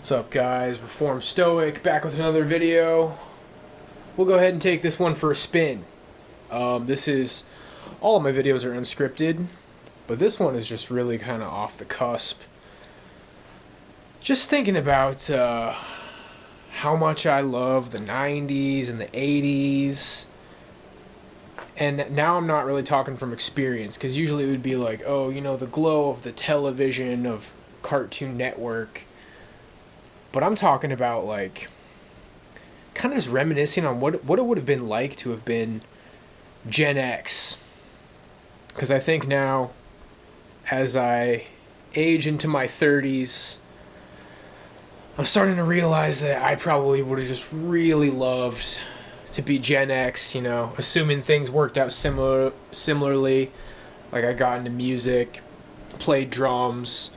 What's up, guys? Reformed Stoic, back with another video. We'll go ahead and take this one for a spin. This is... all of my videos are unscripted, but this one is just really kind of off the cusp. Just thinking about how much I love the 90s and the 80s. And now I'm not really talking from experience, because usually it would be like, oh, you know, the glow of the television, of Cartoon Network. But I'm talking about, like, kind of just reminiscing on what it would have been like to have been Gen X. Because I think now, as I age into my 30s, I'm starting to realize that I probably would have just really loved to be Gen X, you know, assuming things worked out similarly. Like, I got into music, played drums.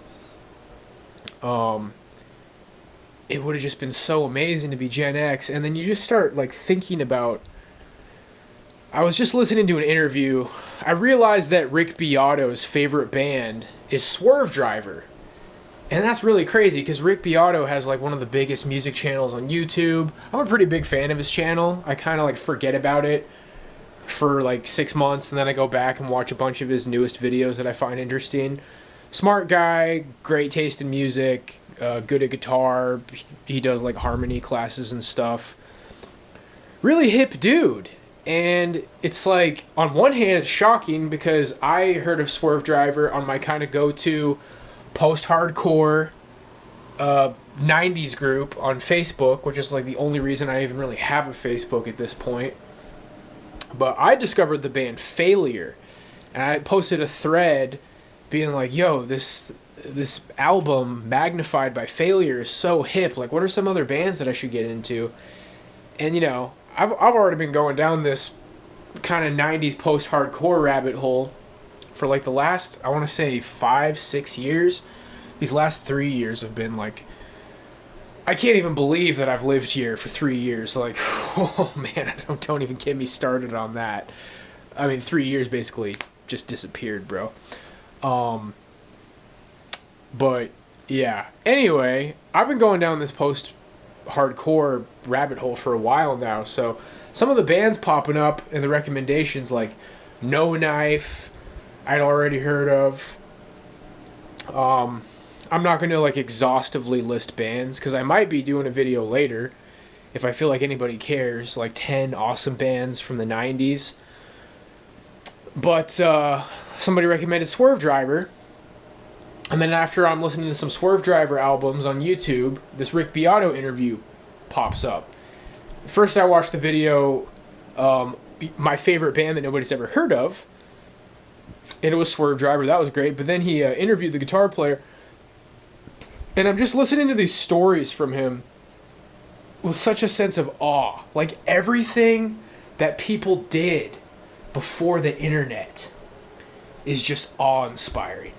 It would have just been so amazing to be Gen X. And then you just start, like, thinking about... I was just listening to an interview. I realized that Rick Beato's favorite band is Swerve Driver. And that's really crazy, because Rick Beato has, like, one of the biggest music channels on YouTube. I'm a pretty big fan of his channel. I kind of, like, forget about it for, like, 6 months, and then I go back and watch a bunch of his newest videos that I find interesting. Smart guy, great taste in music, good at guitar. He does, like, harmony classes and stuff. Really hip dude. And it's like, on one hand, it's shocking because I heard of Swerve Driver on my kind of go-to post-hardcore 90s group on Facebook, which is, like, the only reason I even really have a Facebook at this point. But I discovered the band Failure, and I posted a thread being like, yo, this album, Magnified by Failure, is so hip. Like, what are some other bands that I should get into? And, you know, I've already been going down this kind of 90s post-hardcore rabbit hole for, like, the last, I want to say, 5-6 years. These last 3 years have been, like... I can't even believe that I've lived here for 3 years. Like, oh, man, don't even get me started on that. I mean, 3 years basically just disappeared, bro. But, yeah. Anyway, I've been going down this post-hardcore rabbit hole for a while now, so some of the bands popping up in the recommendations, like No Knife, I'd already heard of. I'm not going to, like, exhaustively list bands, because I might be doing a video later, if I feel like anybody cares, like 10 awesome bands from the 90s. But somebody recommended Swerve Driver, and then after I'm listening to some Swerve Driver albums on YouTube, this Rick Beato interview pops up. First I watched the video, my favorite band that nobody's ever heard of, and it was Swerve Driver. That was great. But then he interviewed the guitar player, and I'm just listening to these stories from him with such a sense of awe. Like, everything that people did before the internet is just awe-inspiring.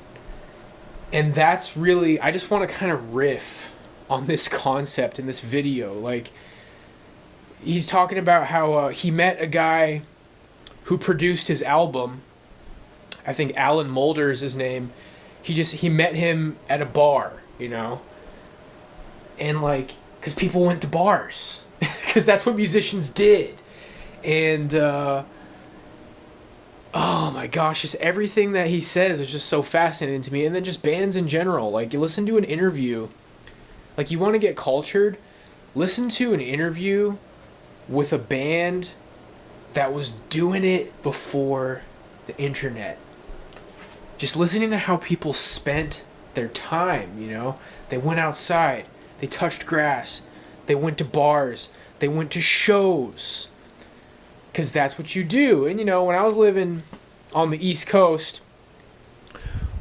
And that's really... I just want to kind of riff on this concept in this video. Like, he's talking about how he met a guy who produced his album. I think Alan Mulder is his name. He met him at a bar, you know? And, like, because people went to bars. Because that's what musicians did. And, oh my gosh, just everything that he says is just so fascinating to me. And then just bands in general. Like, you listen to an interview. Like, you want to get cultured? Listen to an interview with a band that was doing it before the internet. Just listening to how people spent their time, you know? They went outside. They touched grass. They went to bars. They went to shows. Because that's what you do. And, you know, when I was living on the East Coast,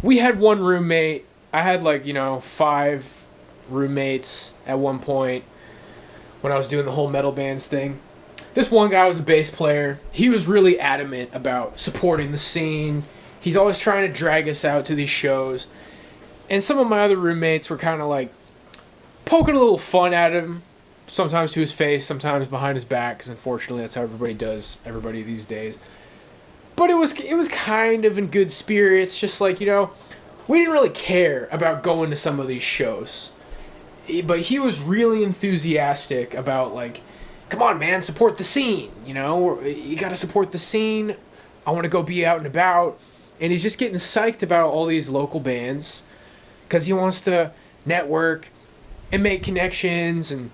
we had one roommate. I had, like, you know, 5 roommates at one point when I was doing the whole metal bands thing. This one guy was a bass player. He was really adamant about supporting the scene. He's always trying to drag us out to these shows. And some of my other roommates were kind of, like, poking a little fun at him. Sometimes to his face, sometimes behind his back, because unfortunately that's how everybody does everybody these days. But it was kind of in good spirits, just like, you know, we didn't really care about going to some of these shows. but he was really enthusiastic about like, come on, man, support the scene. You know, you got to support the scene. I want to go be out and about. And he's just getting psyched about all these local bands because he wants to network and make connections and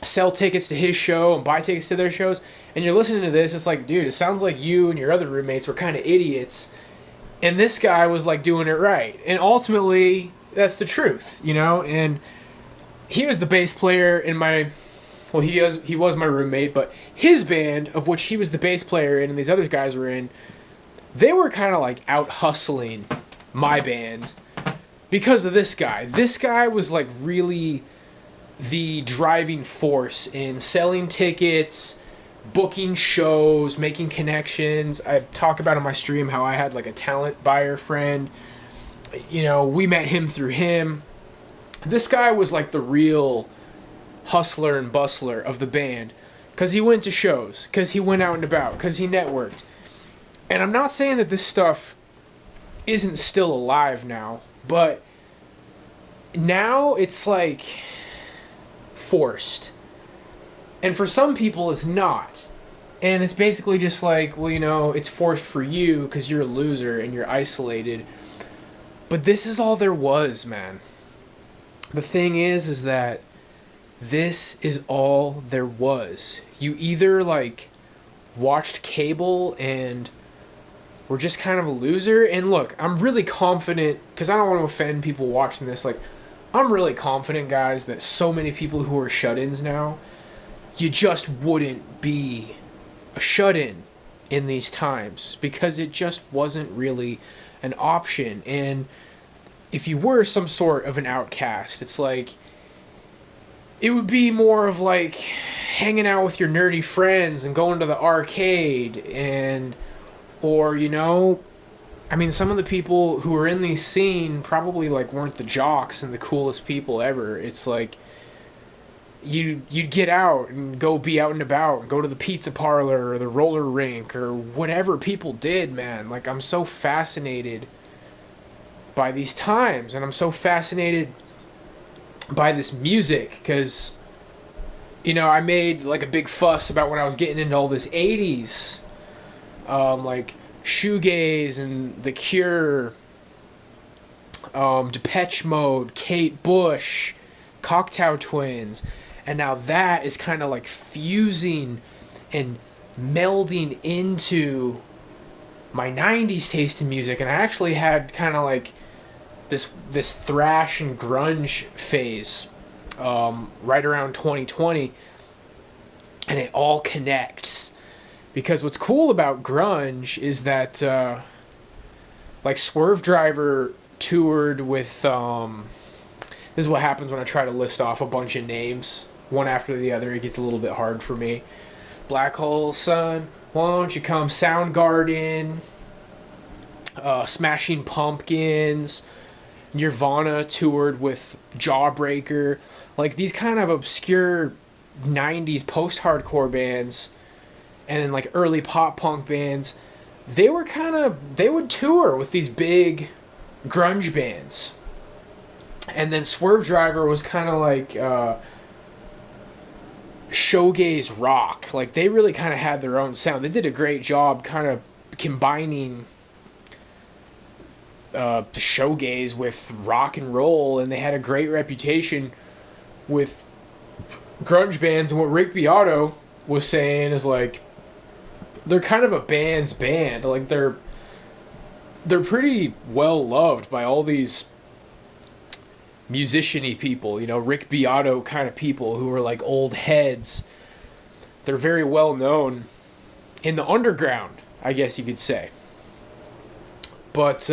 sell tickets to his show and buy tickets to their shows. And you're listening to this, it's like, dude, it sounds like you and your other roommates were kind of idiots. And this guy was like doing it right. And ultimately, that's the truth, you know? And he was the bass player in my, well, he was my roommate, but his band, of which he was the bass player in and these other guys were in, they were kind of like out hustling my band because of this guy. This guy was like really the driving force in selling tickets, booking shows, making connections. I talk about on my stream how I had like a talent buyer friend. You know, we met him through him. This guy was like the real hustler and bustler of the band because he went to shows, because he went out and about, because he networked. And I'm not saying that this stuff isn't still alive now, but now it's like forced. And for some people it's not. And it's basically just like, well, you know, it's forced for you because you're a loser and you're isolated. But this is all there was, man. The thing is that this is all there was. You either like watched cable and were just kind of a loser. And look, I'm really confident, because I don't want to offend people watching this, like, I'm really confident, guys, that so many people who are shut-ins now, you just wouldn't be a shut-in in these times because it just wasn't really an option. And if you were some sort of an outcast, it's like, it would be more of like hanging out with your nerdy friends and going to the arcade and, or, you know, I mean, some of the people who were in the scene probably like weren't the jocks and the coolest people ever. It's like you'd get out and go be out and about and go to the pizza parlor or the roller rink or whatever people did, man. Like, I'm so fascinated by these times, and I'm so fascinated by this music because, you know, I made like a big fuss about when I was getting into all this 80s, like shoegaze and The Cure, Depeche Mode, Kate Bush, Cocteau Twins, and now that is kind of like fusing and melding into my 90s taste in music. And I actually had kind of like this thrash and grunge phase right around 2020, and it all connects. Because what's cool about grunge is that like Swerve Driver toured with this is what happens when I try to list off a bunch of names one after the other. It gets a little bit hard for me. Black Hole Sun, Won't You Come, Soundgarden, Smashing Pumpkins, Nirvana toured with Jawbreaker. Like these kind of obscure 90s post-hardcore bands and then like early pop punk bands, they would tour with these big grunge bands. And then Swerve Driver was kind of like shoegaze rock. Like they really kind of had their own sound. They did a great job kind of combining shoegaze with rock and roll, and they had a great reputation with grunge bands. And what Rick Beato was saying is like they're kind of a band's band. Like they're pretty well loved by all these musician-y people, you know, Rick Beato kind of people who are like old heads. They're very well known in the underground, I guess you could say. But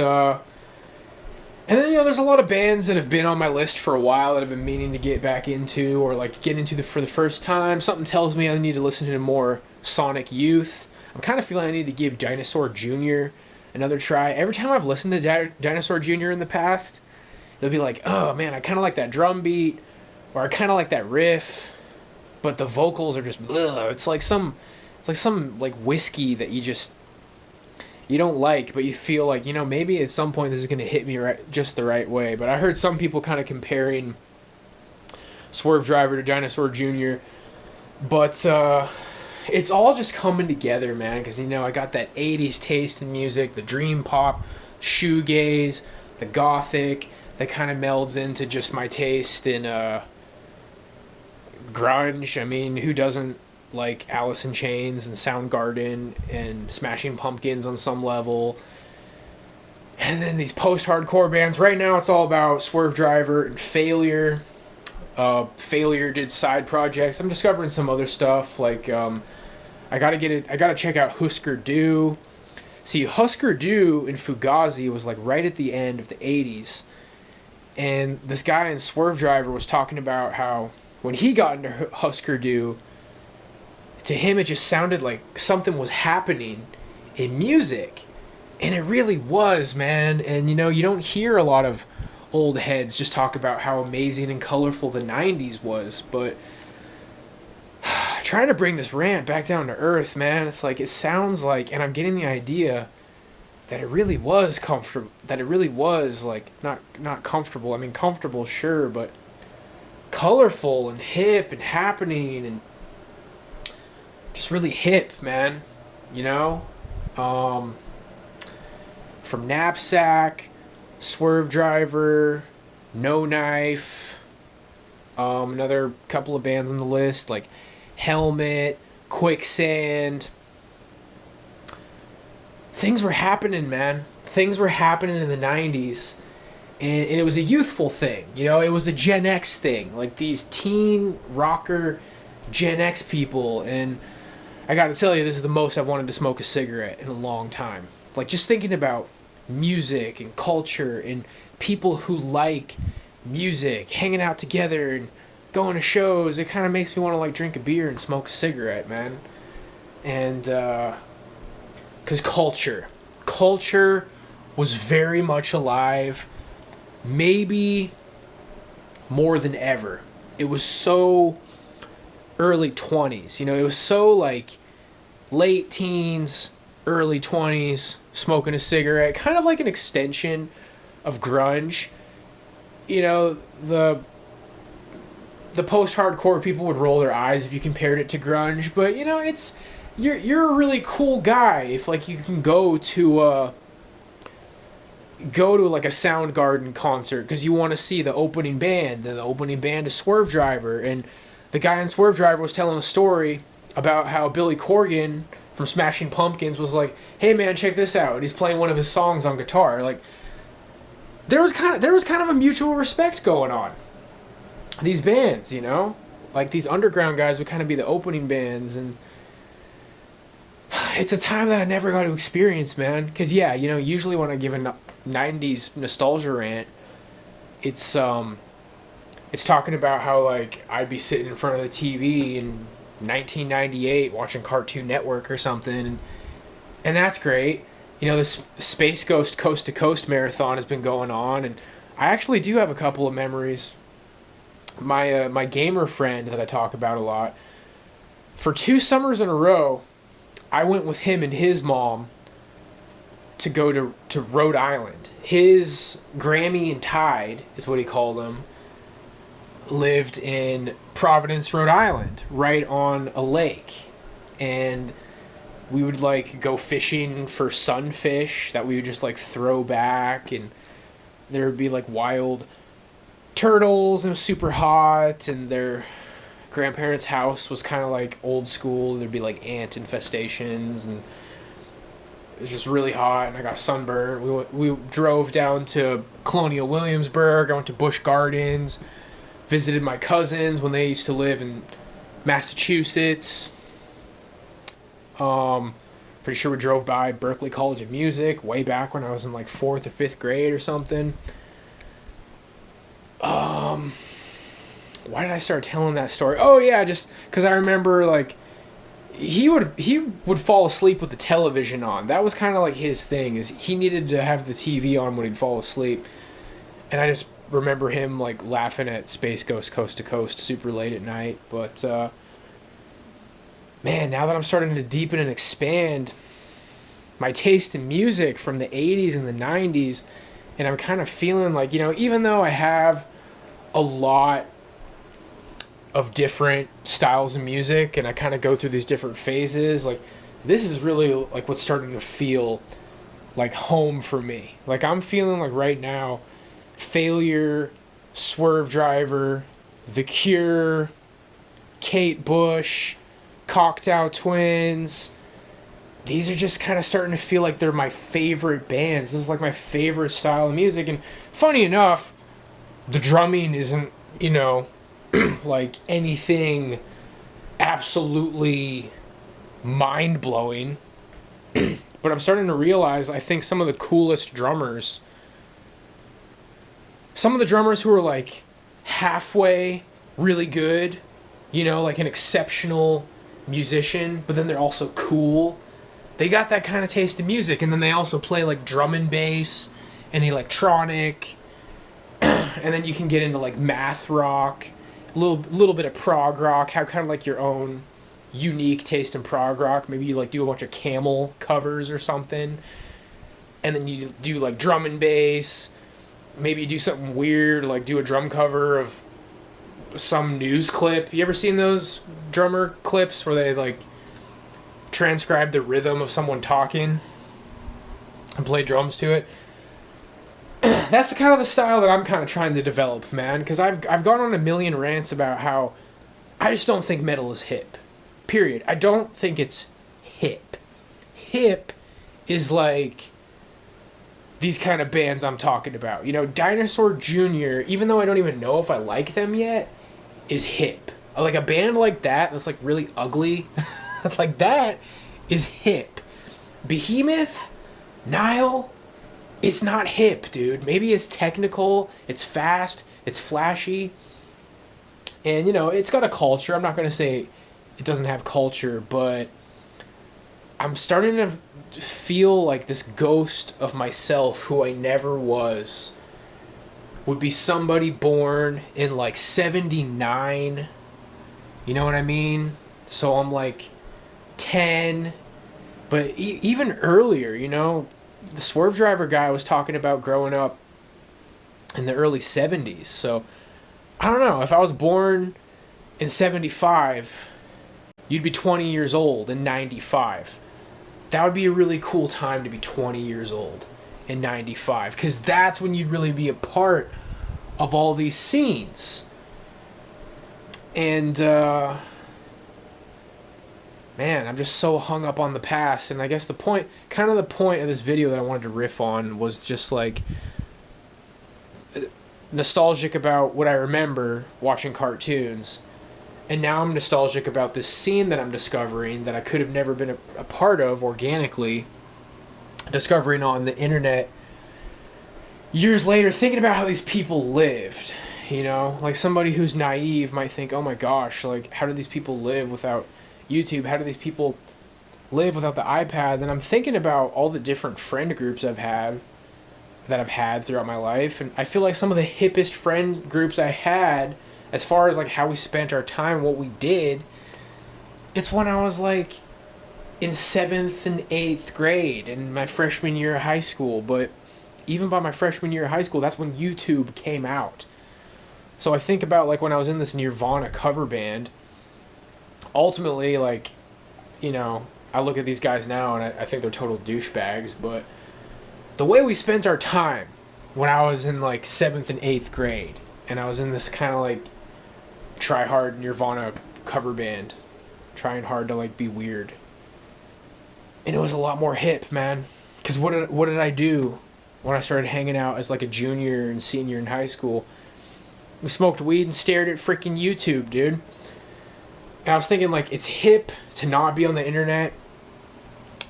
and then, you know, there's a lot of bands that have been on my list for a while that I've been meaning to get back into or like get into for the first time. Something tells me I need to listen to more Sonic Youth. I'm kind of feeling I need to give Dinosaur Jr. another try. Every time I've listened to Dinosaur Jr. in the past, it'll be like, oh man, I kind of like that drum beat, or I kind of like that riff, but the vocals are just, ugh. It's like some like whiskey that you don't like, but you feel like, you know, maybe at some point this is going to hit me just the right way. But I heard some people kind of comparing Swerve Driver to Dinosaur Jr. But it's all just coming together, man, because, you know, I got that 80s taste in music, the dream pop, shoegaze, the gothic, that kind of melds into just my taste in grunge. I mean, who doesn't like Alice in Chains and Soundgarden and Smashing Pumpkins on some level? And then these post-hardcore bands. Right now it's all about Swerve Driver and Failure. Failure did side projects. I'm discovering some other stuff, like I gotta check out Husker Du. See, Husker Du and Fugazi was like right at the end of the 80s. And this guy in Swerve Driver was talking about how when he got into Husker Du, to him it just sounded like something was happening in music. And it really was, man. And, you know, you don't hear a lot of old heads just talk about how amazing and colorful the 90s was. But trying to bring this rant back down to earth, man, it's like, it sounds like, and I'm getting the idea that it really was comfortable, that it really was, like, not comfortable. I mean, comfortable, sure, but colorful and hip and happening and just really hip, man, you know? From Knapsack, Swerve Driver, No Knife, another couple of bands on the list, like Helmet, Quicksand. Things were happening, man. Things were happening in the 90s. And it was a youthful thing, you know? It was a Gen X thing. Like these teen rocker Gen X people. And I gotta tell you, this is the most I've wanted to smoke a cigarette in a long time. Like, just thinking about music and culture and people who like music, hanging out together and going to shows, it kind of makes me want to, like, drink a beer and smoke a cigarette, man. And, because culture was very much alive, maybe more than ever. It was so early 20s, you know, it was so, like, late teens, early 20s, smoking a cigarette, kind of like an extension of grunge. You know, the post-hardcore people would roll their eyes if you compared it to grunge, but, you know, it's, you're a really cool guy if, like, you can go to like a Soundgarden concert because you want to see the opening band, and the opening band is Swerve Driver, and the guy in Swerve Driver was telling a story about how Billy Corgan from Smashing Pumpkins was like, "Hey man, check this out," and he's playing one of his songs on guitar. Like, there was kind of a mutual respect going on. These bands, you know, like these underground guys would kind of be the opening bands, and it's a time that I never got to experience, man. Because yeah, you know, usually when I give a 90s nostalgia rant, it's talking about how, like, I'd be sitting in front of the TV in 1998 watching Cartoon Network or something, and that's great. You know, this Space Ghost Coast to Coast marathon has been going on, and I actually do have a couple of memories. My gamer friend that I talk about a lot, for 2 summers in a row, I went with him and his mom to go to Rhode Island. His Grammy and Tide is what he called them, lived in Providence, Rhode Island, right on a lake. And we would, like, go fishing for sunfish that we would just, like, throw back, and there would be, like, wild turtles, and it was super hot, and their grandparents' house was kind of like old school. There'd be, like, ant infestations, and it was just really hot, and I got sunburned. We drove down to Colonial Williamsburg. I went to Busch Gardens, visited my cousins when they used to live in Massachusetts. Pretty sure we drove by Berklee College of Music way back when I was in, like, 4th or 5th grade or something. Why did I start telling that story? Oh yeah, just because I remember, like, he would fall asleep with the television on. That was kind of like his thing, is he needed to have the TV on when he'd fall asleep. And I just remember him, like, laughing at Space Ghost Coast to Coast super late at night. But man, now that I'm starting to deepen and expand my taste in music from the 80s and the 90s, and I'm kind of feeling like, you know, even though I have a lot of different styles of music, and I kind of go through these different phases. Like, this is really like what's starting to feel like home for me. Like, I'm feeling like right now, Failure, Swerve Driver, The Cure, Kate Bush, Cocktail Twins. These are just kind of starting to feel like they're my favorite bands. This is like my favorite style of music. And funny enough, the drumming isn't, you know, like anything absolutely mind-blowing. But I'm starting to realize I think some of the coolest drummers, some of the drummers who are like halfway really good, you know, like an exceptional musician, but then they're also cool. They got that kind of taste in music, and then they also play like drum and bass and electronic, and then you can get into like math rock, a little bit of prog rock, have kind of like your own unique taste in prog rock. Maybe you like do a bunch of Camel covers or something, and then you do like drum and bass. Maybe you do something weird, like do a drum cover of some news clip. You ever seen those drummer clips where they like transcribe the rhythm of someone talking and play drums to it? That's the kind of the style that I'm kind of trying to develop, man, because I've gone on a million rants about how I just don't think metal is hip. Period. I don't think it's hip. Hip is like these kind of bands I'm talking about. You know, Dinosaur Jr., even though I don't even know if I like them yet, is hip. Like a band like that's like really ugly, like that is hip. Behemoth, Nile, it's not hip, dude. Maybe it's technical, it's fast, it's flashy, and, you know, it's got a culture. I'm not going to say it doesn't have culture, but I'm starting to feel like this ghost of myself who I never was would be somebody born in like 79. You know what I mean? So I'm like 10, but even earlier, you know, the Swerve Driver guy was talking about growing up in the early 70s. So I don't know, if I was born in 75, you'd be 20 years old in 95. That would be a really cool time to be 20 years old in 95, because that's when you'd really be a part of all these scenes. And man, I'm just so hung up on the past. And I guess the point of this video that I wanted to riff on was just like nostalgic about what I remember watching cartoons. And now I'm nostalgic about this scene that I'm discovering that I could have never been a part of organically, discovering on the internet years later, thinking about how these people lived. You know, like somebody who's naive might think, oh my gosh, like how do these people live without YouTube? How do these people live without the iPad? And I'm thinking about all the different friend groups I've had throughout my life, and I feel like some of the hippest friend groups I had, as far as like how we spent our time, what we did, it's when I was like in 7th and 8th grade in my freshman year of high school. But even by my freshman year of high school, that's when YouTube came out. So I think about like when I was in this Nirvana cover band, ultimately, like, you know, I look at these guys now and I think they're total douchebags, but the way we spent our time when I was in like 7th and 8th grade, and I was in this kind of like try hard Nirvana cover band, trying hard to like be weird, and it was a lot more hip, man. Because what did I do when I started hanging out as like a junior and senior in high school? We smoked weed and stared at freaking YouTube, dude. And I was thinking, like, it's hip to not be on the internet,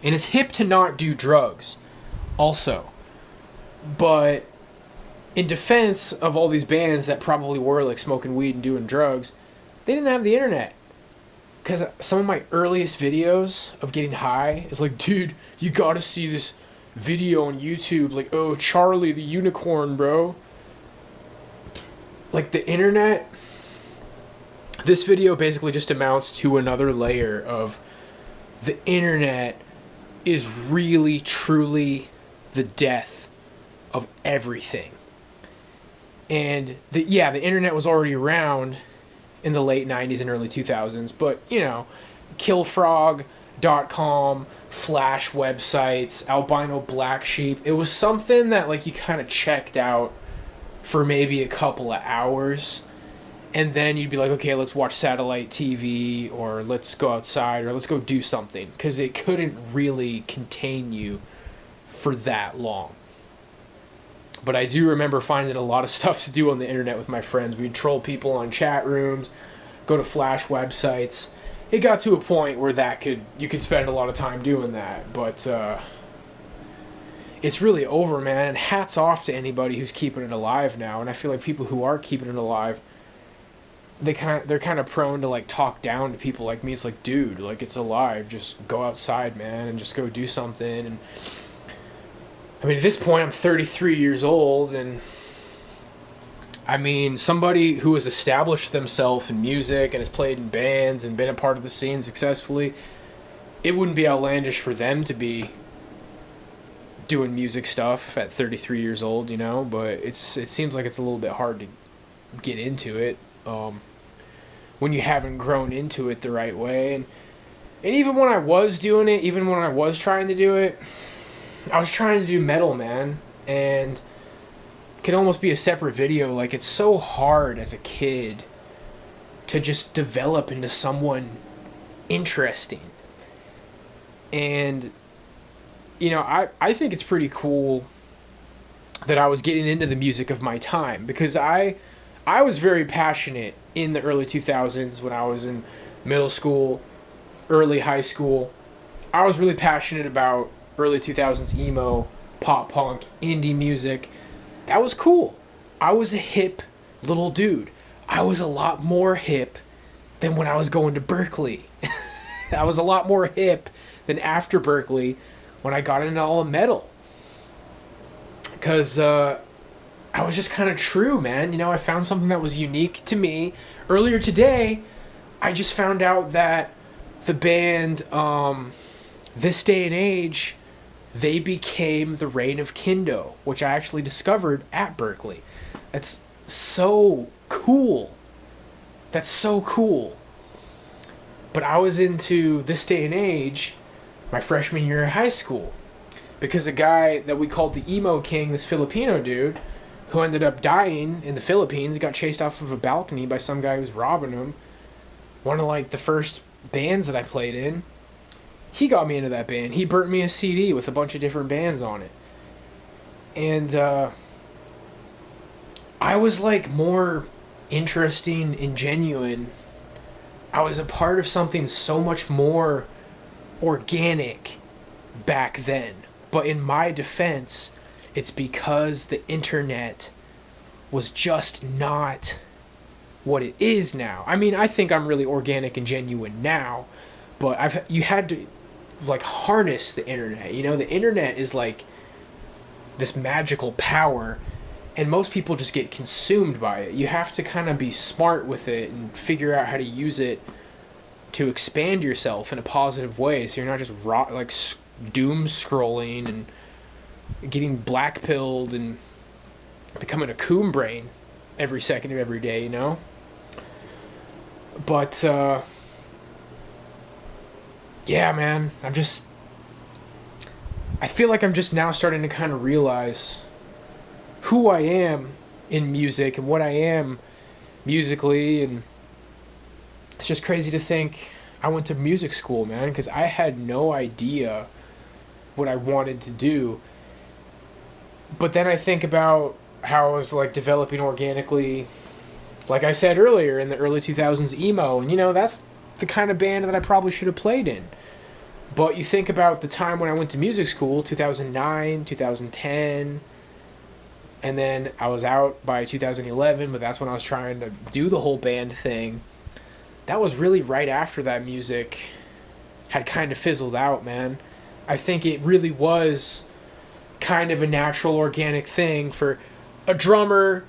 and it's hip to not do drugs also. But in defense of all these bands that probably were like smoking weed and doing drugs, they didn't have the internet. Because some of my earliest videos of getting high is like, dude, you gotta see this video on YouTube, like, oh, Charlie the unicorn, bro. Like, the internet, this video basically just amounts to another layer of the internet is really, truly the death of everything. And the internet was already around in the late 90s and early 2000s, but, you know, killfrog.com, Flash websites, albino black sheep. It was something that, like, you kind of checked out for maybe a couple of hours, and then you'd be like, okay, let's watch satellite TV, or let's go outside, or let's go do something, because it couldn't really contain you for that long. But I do remember finding a lot of stuff to do on the internet with my friends. We'd troll people on chat rooms, go to Flash websites. It got to a point where you could spend a lot of time doing that, but it's really over, man. And hats off to anybody who's keeping it alive now. And I feel like people who are keeping it alive, they're kind of prone to, like, talk down to people like me. It's like, dude, like, it's alive. Just go outside, man, and just go do something. And I mean, at this point, I'm 33 years old, and I mean, somebody who has established themselves in music and has played in bands and been a part of the scene successfully, it wouldn't be outlandish for them to be doing music stuff at 33 years old, you know, but it seems like it's a little bit hard to get into it when you haven't grown into it the right way. And even when I was doing it, even when I was trying to do it, I was trying to do metal, man, and it could almost be a separate video. Like, it's so hard as a kid to just develop into someone interesting. And, you know, I think it's pretty cool that I was getting into the music of my time, because I was very passionate in the early 2000s when I was in middle school, early high school. I was really passionate about early 2000s emo, pop punk, indie music. That was cool. I was a hip little dude. I was a lot more hip than when I was going to Berkeley. I was a lot more hip than after Berkeley when I got into all the metal. Because I was just kind of true, man. You know, I found something that was unique to me. Earlier today, I just found out that the band This Day and Age, they became the Reign of Kindo, which I actually discovered at Berkeley. That's so cool. That's so cool. But I was into This Day and Age my freshman year of high school, because a guy that we called the Emo King, this Filipino dude, who ended up dying in the Philippines, got chased off of a balcony by some guy who was robbing him. One of, like, the first bands that I played in. He got me into that band. He burnt me a CD with a bunch of different bands on it. And I was, like, more interesting and genuine. I was a part of something so much more organic back then. But in my defense, it's because the internet was just not what it is now. I mean, I think I'm really organic and genuine now, but you had to, like, harness the internet. You know, the internet is like this magical power, and most people just get consumed by it. You have to kind of be smart with it and figure out how to use it to expand yourself in a positive way, so you're not just doom scrolling and getting black pilled and becoming a coon brain every second of every day, you know? But yeah, man, I feel like I'm just now starting to kind of realize who I am in music and what I am musically, and it's just crazy to think I went to music school, man, because I had no idea what I wanted to do. But then I think about how I was, like, developing organically, like I said earlier, in the early 2000s emo, and, you know, that's the kind of band that I probably should have played in. But you think about the time when I went to music school, 2009, 2010, and then I was out by 2011, but that's when I was trying to do the whole band thing. That was really right after that music had kind of fizzled out, man. I think it really was kind of a natural, organic thing for a drummer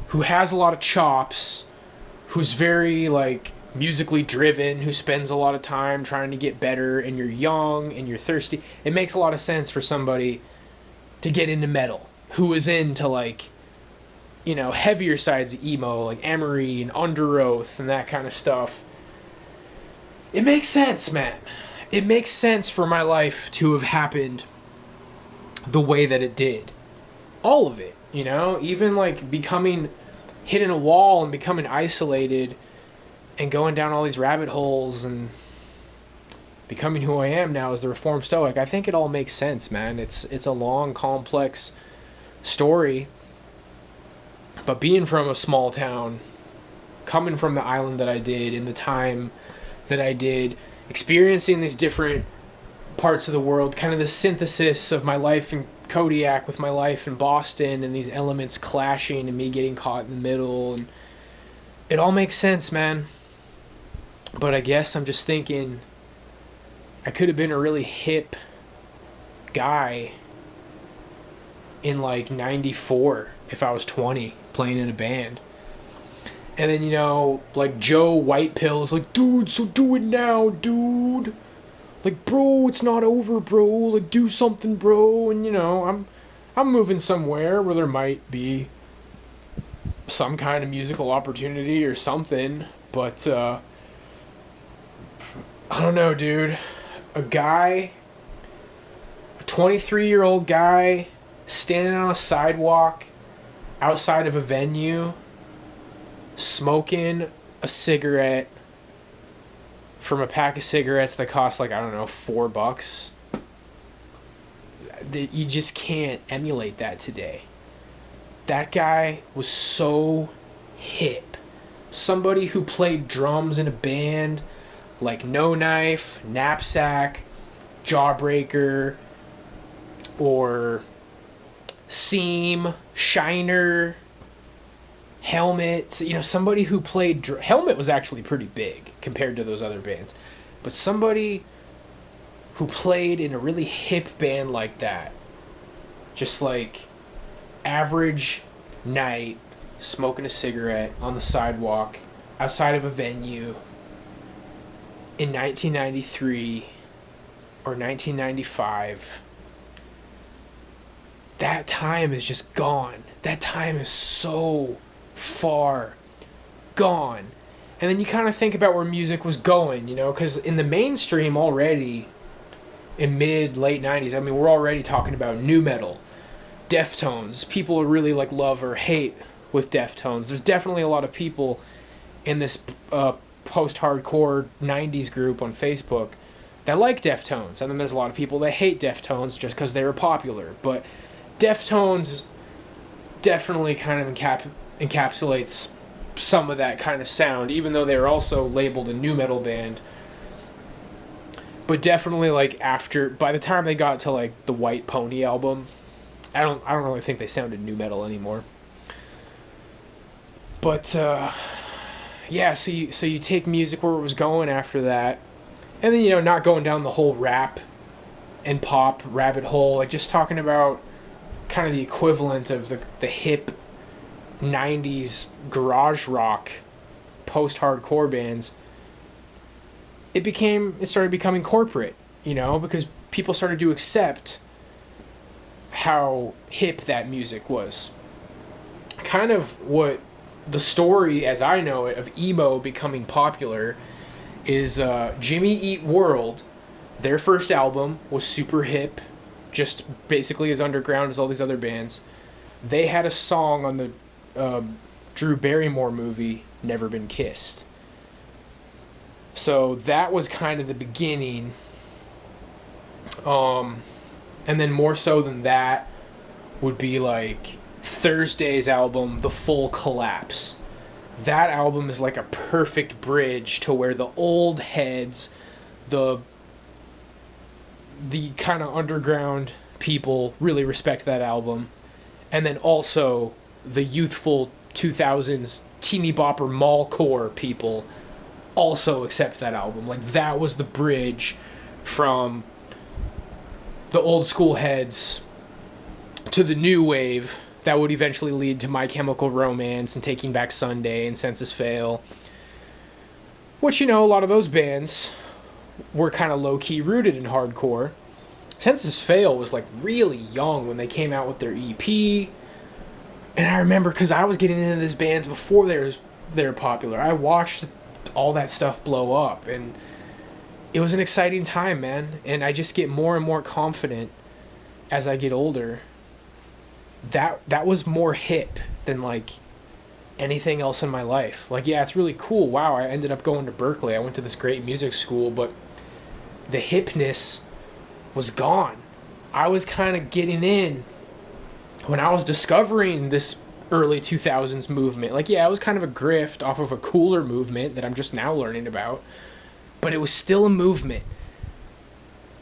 who has a lot of chops, who's very, like, musically driven, who spends a lot of time trying to get better, and you're young and you're thirsty. It makes a lot of sense for somebody to get into metal, who is into, like, heavier sides of emo, like Emery and Under Oath and that kind of stuff. It makes sense, man. It makes sense for my life to have happened the way that it did. All of it, even like hitting a wall and becoming isolated and going down all these rabbit holes and becoming who I am now as the Reformed Stoic. I think it all makes sense, man. It's a long, complex story. But being from a small town, coming from the island that I did in the time that I did, experiencing these different parts of the world, kind of the synthesis of my life in Kodiak with my life in Boston, and these elements clashing and me getting caught in the middle, and it all makes sense, man. But I guess I'm just thinking I could have been a really hip guy in like 94 if I was 20 playing in a band. And then, like Joe White Pill's like, dude, so do it now, dude. Like, bro, it's not over, bro. Like, do something, bro. And, I'm moving somewhere where there might be some kind of musical opportunity or something. But, I don't know, dude. A 23-year-old guy standing on a sidewalk outside of a venue, smoking a cigarette from a pack of cigarettes that cost like, I don't know, $4. You just can't emulate that today. That guy was so hip. Somebody who played drums in a band like No Knife, Knapsack, Jawbreaker, or Seam, Shiner, Helmet, somebody who played... Helmet was actually pretty big compared to those other bands. But somebody who played in a really hip band like that, just like average night, smoking a cigarette on the sidewalk outside of a venue in 1993 or 1995, that time is just gone. That time is so far gone. And then you kind of think about where music was going, because in the mainstream already, in late 90s, we're already talking about nu metal, Deftones. People really like love or hate with Deftones. There's definitely a lot of people in this post-hardcore 90s group on Facebook that like Deftones, and then there's a lot of people that hate Deftones just because they were popular. But Deftones definitely kind of encapsulates some of that kind of sound, even though they were also labeled a nu metal band. But definitely, like, by the time they got to like the White Pony album, I don't really think they sounded nu metal anymore. But yeah, so you take music where it was going after that, and then not going down the whole rap and pop rabbit hole, like just talking about kind of the equivalent of the hip 90s garage rock post-hardcore bands. It started becoming corporate, because people started to accept how hip that music was. Kind of what the story, as I know it, of emo becoming popular is Jimmy Eat World. Their first album was super hip, just basically as underground as all these other bands. They had a song on the Drew Barrymore movie, Never Been Kissed. So that was kind of the beginning. And then more so than that would be like Thursday's album, The Full Collapse. That album is like a perfect bridge to where the old heads, the kind of underground people really respect that album. And then also the youthful 2000s teeny bopper mallcore people also accept that album. Like, that was the bridge from the old school heads to the new wave that would eventually lead to My Chemical Romance and Taking Back Sunday and Census Fail, which, a lot of those bands were kind of low-key rooted in hardcore. Census Fail was like really young when they came out with their EP. And I remember, because I was getting into these bands before they were popular. I watched all that stuff blow up, and it was an exciting time, man. And I just get more and more confident as I get older. That was more hip than like anything else in my life. Like, yeah, it's really cool. Wow, I ended up going to Berkeley. I went to this great music school, but the hipness was gone. I was kind of getting in when I was discovering this early 2000s movement. Like, yeah, it was kind of a grift off of a cooler movement that I'm just now learning about, but it was still a movement.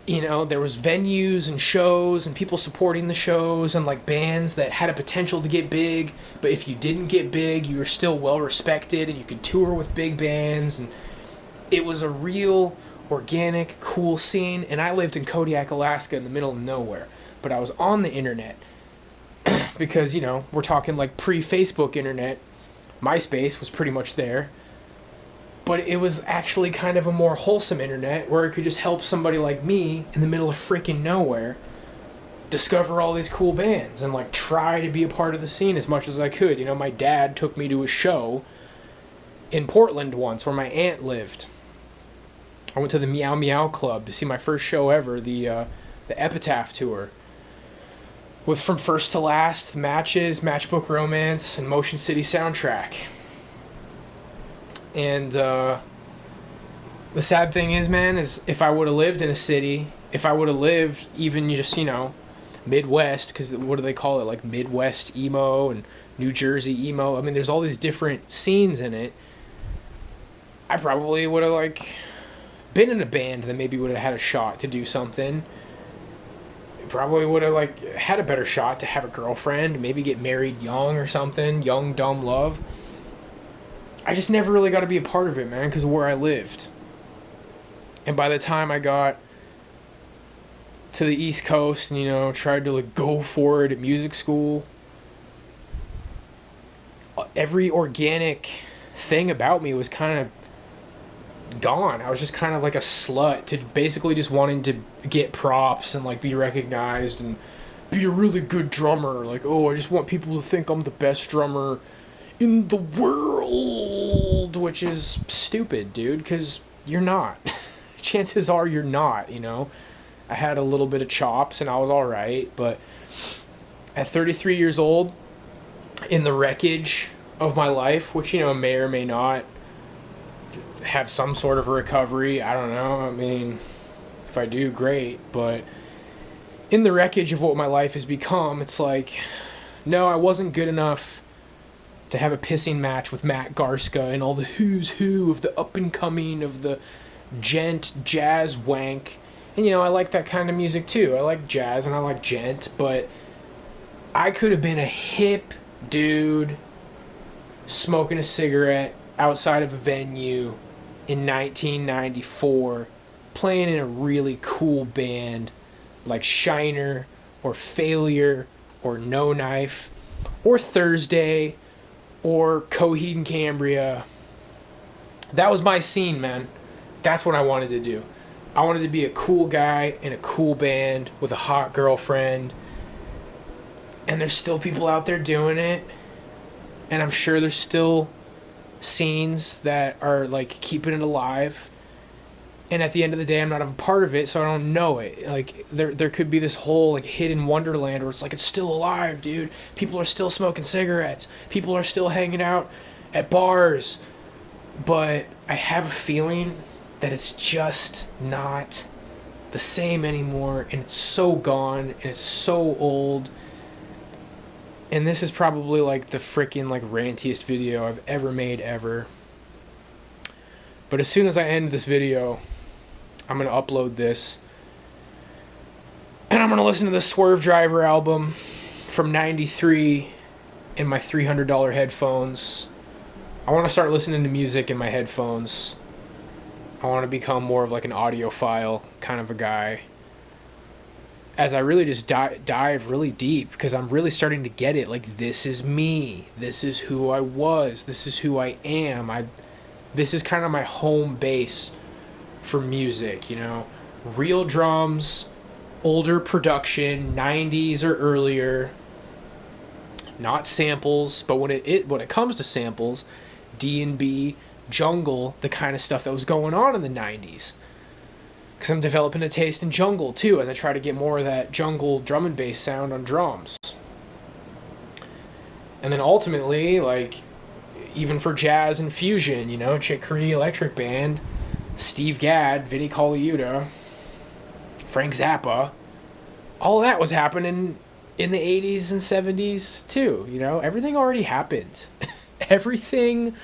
You know, there was venues and shows and people supporting the shows and like bands that had a potential to get big, but if you didn't get big, you were still well respected and you could tour with big bands, and it was a real organic, cool scene. And I lived in Kodiak, Alaska, in the middle of nowhere, but I was on the internet because, you know, we're talking like pre-Facebook internet. MySpace was pretty much there, but it was actually kind of a more wholesome internet where it could just help somebody like me in the middle of freaking nowhere discover all these cool bands and like try to be a part of the scene as much as I could. You know, my dad took me to a show in Portland once where my aunt lived. I went to the Meow Meow Club to see my first show ever, the Epitaph tour, with From First to Last, Matches, Matchbook Romance, and Motion City Soundtrack. And the sad thing is, man, is if I would have lived in a city, if I would have lived even just, you know, Midwest, because what do they call it, like Midwest emo and New Jersey emo, I mean, there's all these different scenes in it, I probably would have, like, been in a band that maybe would have had a shot to do something. Probably would have, like, had a better shot to have a girlfriend, maybe get married young or something, young, dumb love. I just never really got to be a part of it, man, because of where I lived. And by the time I got to the East Coast and, you know, tried to, like, go for it at music school, every organic thing about me was kind of gone. I was just kind of like a slut to basically just wanting to get props and, like, be recognized and be a really good drummer. Like, oh, I just want people to think I'm the best drummer in the world, which is stupid, dude, because you're not. Chances are you're not, you know. I had a little bit of chops and I was all right, but at 33 years old, in the wreckage of my life, which, you know, may or may not have some sort of recovery, I don't know, I mean, if I do, great, but in the wreckage of what my life has become, it's like, no, I wasn't good enough to have a pissing match with Matt Garska and all the who's who of the up and coming of the gent jazz wank. And, you know, I like that kind of music too. I like jazz and I like gent, but I could have been a hip dude smoking a cigarette outside of a venue in 1994, playing in a really cool band like Shiner or Failure or No Knife or Thursday or Coheed and Cambria. That was my scene, man. That's what I wanted to do. I wanted to be a cool guy in a cool band with a hot girlfriend. And there's still people out there doing it. And I'm sure there's still scenes that are, like, keeping it alive. And at the end of the day, I'm not a part of it, so I don't know it. Like, there could be this whole, like, hidden wonderland where it's like, it's still alive, dude. People are still smoking cigarettes. People are still hanging out at bars. But I have a feeling that it's just not the same anymore, and it's so gone, and it's so old. And this is probably, like, the freaking, like, rantiest video I've ever made ever. But as soon as I end this video, I'm going to upload this. And I'm going to listen to the Swerve Driver album from '93 in my $300 headphones. I want to start listening to music in my headphones. I want to become more of, like, an audiophile kind of a guy, as I really just dive really deep, because I'm really starting to get it. Like, this is me. This is who I was. This is who I am. This is kind of my home base for music, you know. Real drums, older production, 90s or earlier. not samples, but when it comes to samples, D&B, jungle, the kind of stuff that was going on in the 90s. Because I'm developing a taste in jungle too, as I try to get more of that jungle drum and bass sound on drums. And then ultimately, like, even for jazz and fusion, you know, Chick Corea Electric Band, Steve Gadd, Vinnie Colaiuta, Frank Zappa, all that was happening in the 80s and 70s too, you know? Everything already happened. Everything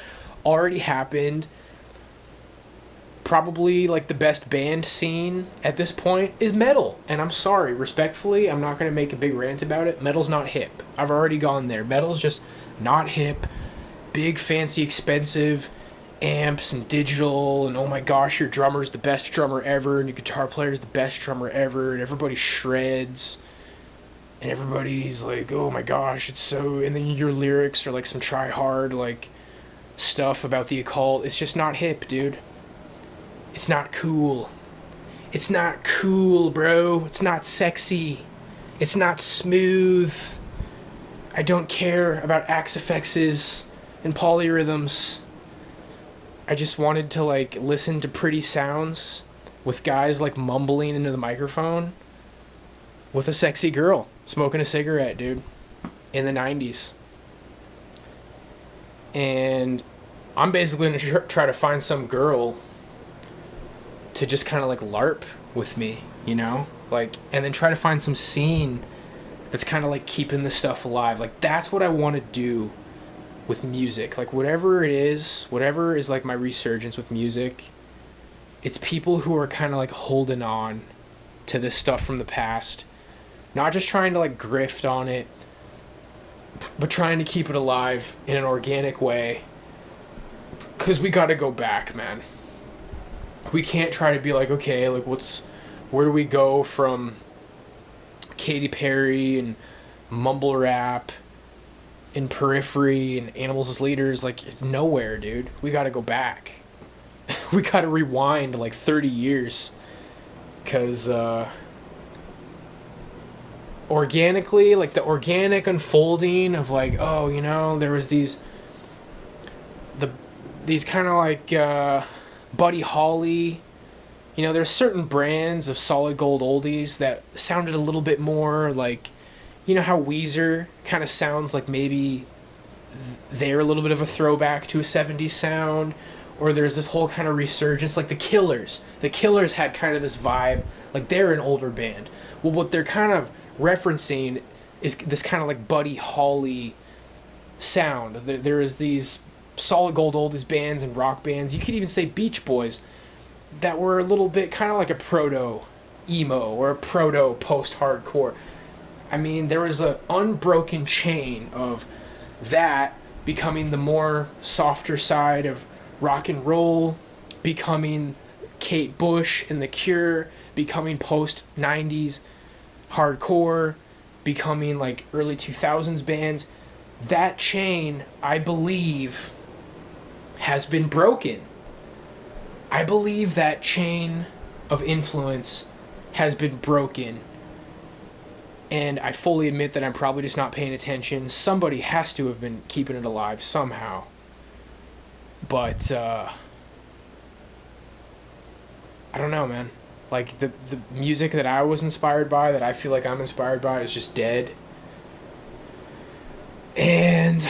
already happened. Probably, like, the best band scene at this point is metal. And I'm sorry, respectfully, I'm not going to make a big rant about it. Metal's not hip. I've already gone there. Metal's just not hip. Big, fancy, expensive amps and digital, and oh my gosh, your drummer's the best drummer ever, and your guitar player's the best drummer ever, and everybody shreds, and everybody's like, oh my gosh, it's so, and then your lyrics are like some try-hard, like, stuff about the occult. It's just not hip, dude. It's not cool. It's not cool, bro. It's not sexy. It's not smooth. I don't care about Axe-Fx's and polyrhythms. I just wanted to, like, listen to pretty sounds with guys, like, mumbling into the microphone with a sexy girl smoking a cigarette, dude, in the 90s. And I'm basically going to try to find some girl to just kind of, like, LARP with me, you know? Like, and then try to find some scene that's kind of, like, keeping the stuff alive. Like, that's what I want to do with music. Like, whatever it is, whatever is, like, my resurgence with music, it's people who are kind of, like, holding on to this stuff from the past, not just trying to, like, grift on it, but trying to keep it alive in an organic way, because we got to go back, man. We can't try to be like, okay, like, where do we go from Katy Perry and mumble rap and Periphery and Animals as Leaders? Like, nowhere, dude. We gotta go back. We gotta rewind like 30 years, because organically, like, the organic unfolding of, like, oh, you know, there was these kind of like Buddy Holly, you know, there's certain brands of solid gold oldies that sounded a little bit more like, you know how Weezer kind of sounds like maybe they're a little bit of a throwback to a 70s sound, or there's this whole kind of resurgence, like the Killers. The Killers had kind of this vibe, like they're an older band. Well, what they're kind of referencing is this kind of like Buddy Holly sound. There is these solid gold oldies bands and rock bands, you could even say Beach Boys, that were a little bit kind of like a proto emo or a proto post-hardcore. I mean, there was an unbroken chain of that becoming the more softer side of rock and roll, becoming Kate Bush and The Cure, becoming post-90s hardcore, becoming like early 2000s bands. That chain, I believe, has been broken. I believe that chain of influence has been broken. And I fully admit that I'm probably just not paying attention. Somebody has to have been keeping it alive somehow. But, I don't know, man. Like, the music that I was inspired by, that I feel like I'm inspired by, is just dead. And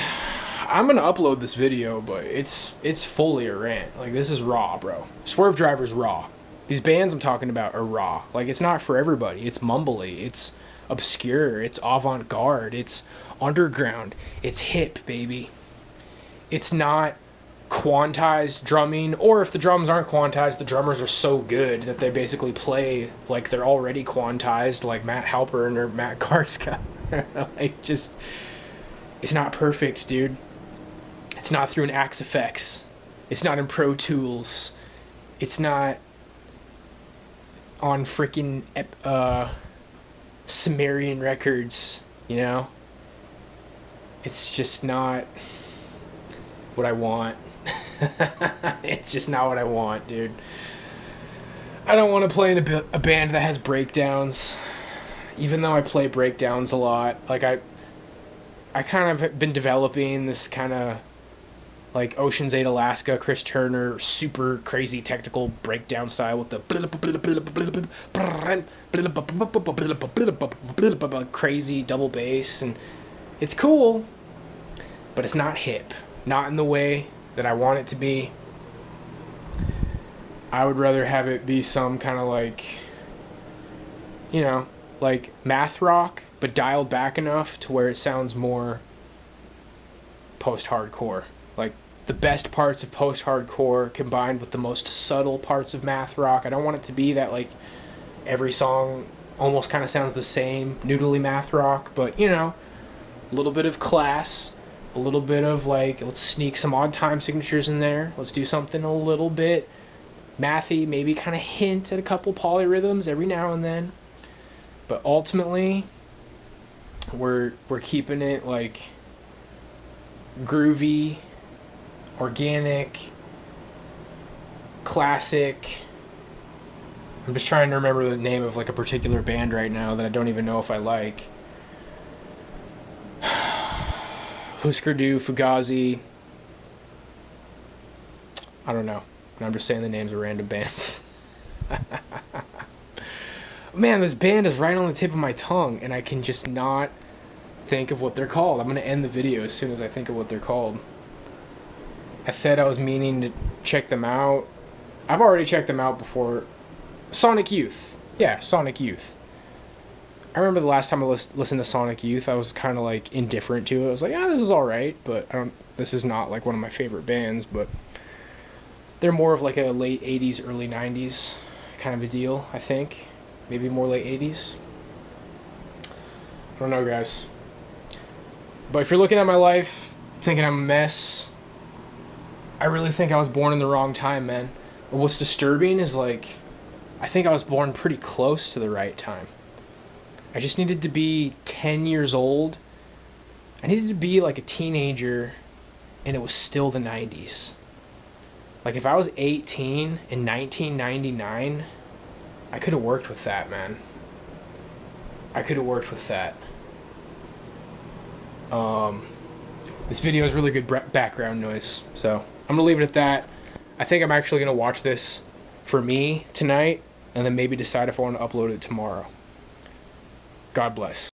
I'm gonna upload this video, but it's fully a rant. Like, this is raw, bro. Swerve Driver's raw. These bands I'm talking about are raw. Like, it's not for everybody. It's mumbly. It's obscure. It's avant-garde. It's underground. It's hip, baby. It's not quantized drumming, or if the drums aren't quantized, the drummers are so good that they basically play like they're already quantized, like Matt Halpern or Matt Garska. Like, just, it's not perfect, dude. It's not through an Axe-Fx. It's not in Pro Tools. It's not on freaking Sumerian Records, you know? It's just not what I want. It's just not what I want, dude. I don't want to play in a band that has breakdowns, even though I play breakdowns a lot. Like, I kind of have been developing this kind of like Ocean's 8 Alaska, Chris Turner, super crazy technical breakdown style with the crazy double bass, and it's cool, but it's not hip. Not in the way that I want it to be. I would rather have it be some kind of like, you know, like math rock, but dialed back enough to where it sounds more post-hardcore. Like the best parts of post-hardcore combined with the most subtle parts of math rock. I don't want it to be that like every song almost kind of sounds the same, noodly math rock, but you know, a little bit of class, a little bit of like, let's sneak some odd time signatures in there. Let's do something a little bit mathy, maybe kind of hint at a couple polyrhythms every now and then. But ultimately, we're keeping it like groovy, organic, classic. I'm just trying to remember the name of like a particular band right now that I don't even know if I like. Husker Du, Fugazi. I don't know. I'm just saying the names of random bands. Man, this band is right on the tip of my tongue, and I can just not think of what they're called. I'm going to end the video as soon as I think of what they're called. I said I was meaning to check them out. I've already checked them out before. Sonic Youth. Yeah, Sonic Youth. I remember the last time I listened to Sonic Youth, I was kind of like indifferent to it. I was like, yeah, this is alright, but this is not like one of my favorite bands, but they're more of like a late 80s, early 90s kind of a deal, I think. Maybe more late 80s. I don't know, guys. But if you're looking at my life, thinking I'm a mess, I really think I was born in the wrong time, man. But what's disturbing is like, I think I was born pretty close to the right time. I just needed to be 10 years old. I needed to be like a teenager, and it was still the 90s. Like if I was 18 in 1999, I could have worked with that, man. I could have worked with that. This video is really good background noise, so I'm gonna leave it at that. I think I'm actually gonna watch this for me tonight, and then maybe decide if I want to upload it tomorrow. God bless.